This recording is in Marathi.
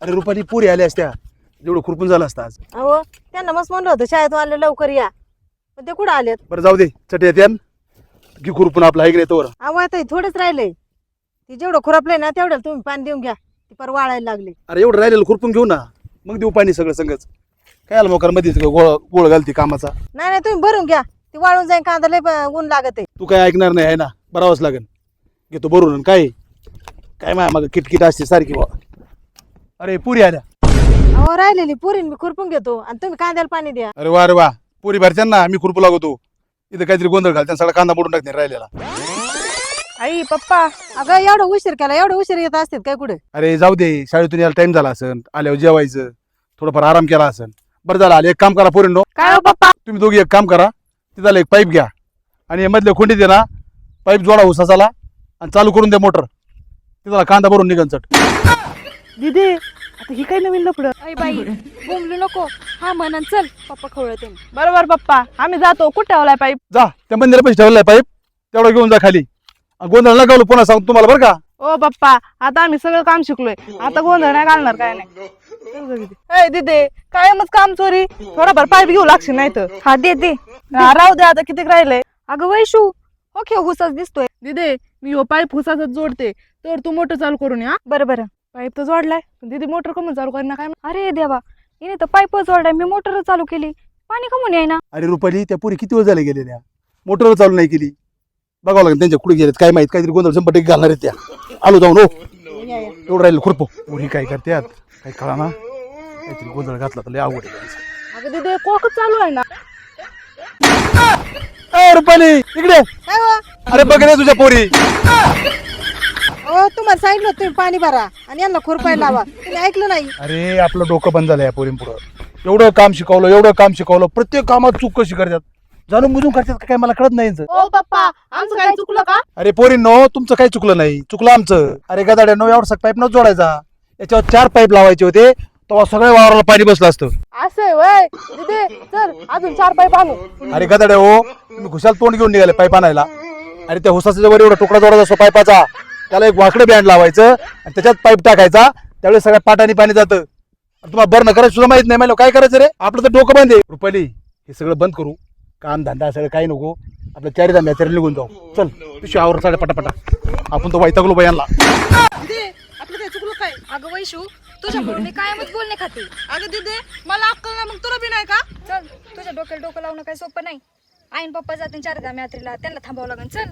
अरे रुपाली पुरी आल्या असत्या जेवढं खुरपून झालं असतं आज. अहो त्यांना मस्त म्हणलं होतं शाळेतून आले लवकर या, पण ते कुठं आलेत? बरं जाऊ दे चट येते की खुरपून आपला ऐक तोवर. अहो आता थोडंच राहिलंय, ती जेवढं खुरपलंय ना तेवढं तुम्ही पाणी देऊन घ्या, ती पर वाळायला लागली. अरे एवढं राहिलेलं खुरपून घेऊ ना, मग देऊ पाणी सगळं संगच. काय आलं मोकार मध्ये गोळ घालती कामाचा. नाही नाही तुम्ही भरून घ्या, ती वाळून जाईन, कांदा लय ऊन लागत आहे. तू काय ऐकणार नाही आहे ना, बरावंच लागेल. घेतो भरून. आणि काय काय माय मग किटकिट असते सारखी बा. अरे पुरी आल्या. अहो राहिलेली पुरीन मी खुरपून घेतो आणि तुम्ही कांद्याला पाणी द्या. अरे वा पुरी भरत्यान ना, मी खुरपू लागतो. इथं काहीतरी गोंधळ घालत्या, सगळा कांदा मोडून टाकते राहिलेला. आई पप्पा, अगं एवढं उशीर केला, एवढं उशीर येत असतात काय कुठे? अरे जाऊ दे, शाळेतून यायला टाइम झाला असन, आल्यावर जेवायचं, थोडंफार आराम केला असन. बरं झालं आले. एक काम करा पोरींनो, काय हो पप्पा? तुम्ही दोघी एक काम करा, तिथं एक पाईप घ्या आणि मधल्या खोंडीत आहे ना पाईप जोडा उसाचाला आणि चालू करून द्या मोटर. तिथला कांदा भरून निघन चट. दीदी आता ही काय नवीन लफडं? अय बाई बोंबलू नको. हा म्हणन चल पप्पा खवळते. बरोबर पप्पा, आम्ही जातो. कुठे ठेवलाय पाईप? जा त्या मंदिरा पैसे ठेवलाय पाईप, तेवढा घेऊन जा खाली. आणि गोंधळ नका घालू, पुन्हा सांगतो तुम्हाला बरं का. ओ पप्पा, आता आम्ही सगळं काम शिकलोय, आता गोंधळ नाही घालणार. काय नाही दीदी, कायमच काम चोरी. थोडाफार पाईप घेऊ लागशील नाही तर. हा दे दे. राहू दे, आता किती राहिलंय. अगं वैशू हो खेळ हुसाच दिसतोय. दीदी मी हो पाईप हुसाच जोडते, तर तू मोटर चालू करून या. बरं बरं. पाईप तर जोडलाय, दीदी मोटर कमून चालू करणार काय? अरे देवा, हिने तर पाईप जोडलाय, मी मोटर चालू केली, पाणी कमून येईना. अरे रुपाली, त्या पुरी किती वेळ झाले गेलेल्या, मोटर चालू नाही केली. बघावं लागेल त्यांच्या कुठे गेलेत काय माहित. काहीतरी गोंधळ 100% घालणार आहेत त्या. आलो जाऊन. हो एवढं राहिलं खुरपो. पुरी काय करतात काही कळा ना, काहीतरी गोंधळ घातला तर लय अवघड आहे. अगं दीदी कोकच चालू आहे ना. रुपाली इकडे. अरे बघ रे तुझ्या पोरी. हो तुम्हाला सांगितलं होतं तुम्ही पाणी भरा आणि यांना खुरपायला लावा, तुम्ही ऐकलं नाही. अरे आपलं डोकं बंद झालं या पोरींपुढं. एवढं काम शिकवलं, प्रत्येक कामात चूक कशी करतात, जाणून बुजून करतात काय मला कळत नाही. ओ पप्पा, आमचं काय चुकलं का? अरे पोरींनो, तुमचं काही चुकलं नाही, चुकलं आमचं. अरे गदाड्यानो, एवढा पाईप न जोडायचा, याच्यावर 4 पाईप लावायचे होते, तेव्हा सगळ्या वावराला पाणी बसलं असतं. असं वय दीदी, चल अजून 4 पाईप आणू. अरे गदाड्या हो, तुम्ही खुशाल तोंड घेऊन निघाले पाईप आणायला. अरे त्या हुसाच्या वर एवढा तुकडा जोडायचा असतो पाईपाचा, त्याला एक वाकडं बँड लावायचं आणि त्याच्यात पाईप टाकायचा, त्यावेळेस सगळ्या पाटाने पाणी जातं. तुम्हाला बरं करायचं सुद्धा माहित नाही. मला काय करायचं रे, आपलं तर डोकं बंद आहे. रुपाली हे सगळं बंद करू, काम धंदा सगळं काही नको, आपलं 4 धाम्या निघून जाऊ. चल तुझी आवर साडे पटापटा, आपण तो वैतागलो बायांना. आपलं काय चुकलं काय? अगं वैशू तुझ्या मी कायमच बोलणे खाते. अगं दीदी मला अक्कल नाही, मग तुला बी नाही का? चल तुझ्या डोक्याला डोकं लावणं काही सोपं नाही. आईन पप्पा जाते 4 यात्रेला, त्यांना थांबावं लागेल. चल